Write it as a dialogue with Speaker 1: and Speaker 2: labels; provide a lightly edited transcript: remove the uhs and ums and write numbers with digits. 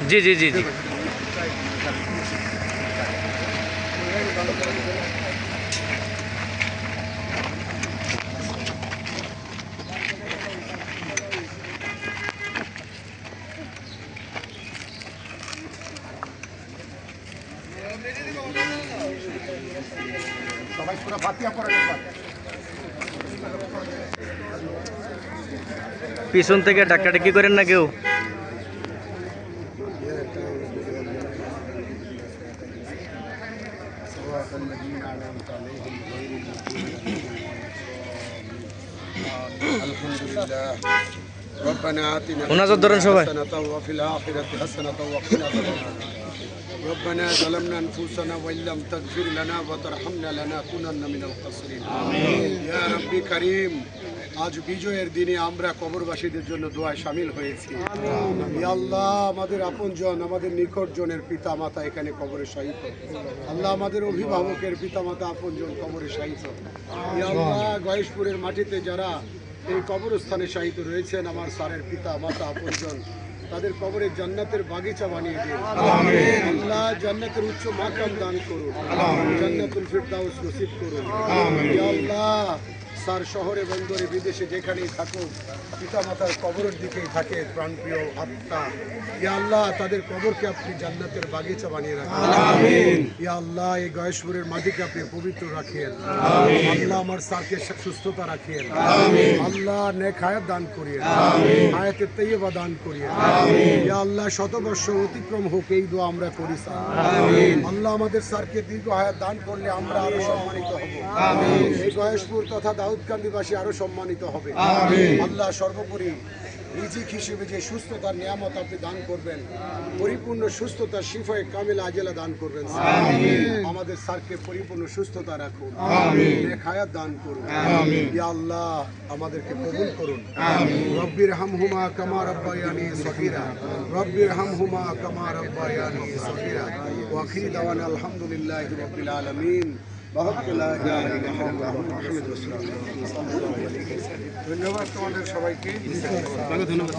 Speaker 1: জি জি জি জি
Speaker 2: সবাই পুরো ফাতিয়া পড়ে
Speaker 1: পিছন থেকে ডাক্তারটা করেন না কেউ?
Speaker 2: আলহামদুলিল্লাহ ربنا آتنا
Speaker 1: ওনাজাত ধরেন সবাই।
Speaker 2: حسنة وفي الآخرة حسنة وقنا عذاب النار ربنا ظلمنا أنفسنا وإن لم تغفر لنا وترحمنا لنكونن من الخاسرين يا ربي كريم আজ বিজয়ের দিনে আমরা কবরবাসীদের জন্য দোয়ায় শামিল হয়েছি। ইয়া আল্লাহ, আমাদের আপনজন, আমাদের নিকটজনের পিতা মাতা এখানে কবরে শায়িত। আল্লাহ, আমাদের অভিভাবকের পিতা মাতা আপনজন কবরে শায়িত। ইয়া আল্লাহ, গয়েশপুরের মাটিতে যারা এই কবরস্থানে শায়িত রয়েছেন, আমার স্যারের পিতা মাতা আপনজন, তাদের কবরে জান্নাতের বাগিচা বানিয়ে দিন। আল্লাহ, জান্নাতের উচ্চ মাকাম দান করুন, জান্নাতুল ফিরদাউস নসিব করুন। ইয়া আল্লাহ, স্যার শহরে বন্দরে বিদেশে যেখানেই থাকুক, পিতা মাতার কবরের দিকেই থাকে প্রাণপ্রিয় আত্মা। ইয়া আল্লাহ, তাদের কবরকে আপনি জান্নাতের বাগিচা বানিয়ে রাখেন। ইয়া আল্লাহ, এই গয়েশপুরের মাটিকে আপনি পবিত্র রাখেন। আল্লাহ, আমার স্যারকে সুস্থতা রাখেন। আল্লাহ, নেক হায়াত দান করিয়েন, হায়াতে তৈয়বা দান করিয়েন। ইয়া আল্লাহ, শতবর্ষ অতিক্রম হোক এই দোয়া আমরা করি স্যার। আল্লাহ, আমাদের স্যারকে দীর্ঘ হায়াত দান করলে আমরা আরো সম্মানিত হব। এই গয়েশপুর তথা দাউদকান্দিবাসী আরো সম্মানিত হবে। আল্লাহ, সর্বোপরি রিজিক হিসেবে যে সুস্থতার নিয়ামত আপনি দান করবেন, পরিপূর্ণ সুস্থতা, শিফায়ে কামিলা আজেলা দান করবেন। আমাদের স্যারকে পরিপূর্ণ সুস্থতা রাখুন, নেক হায়াত দান করুন। ইয়া আল্লাহ, আমাদেরকে কবুল করুন। রব্বির হামহুমা কামা রাব্বায়ানি সগীরা, রব্বির হামহুমা কামা রাব্বায়ানি সগীরা। ওয়া আখিরু দাওয়ানা আলহামদুলিল্লাহি রাব্বিল আলামিন। ধন্যবাদ তোমাদের সবাইকে। ধন্যবাদ।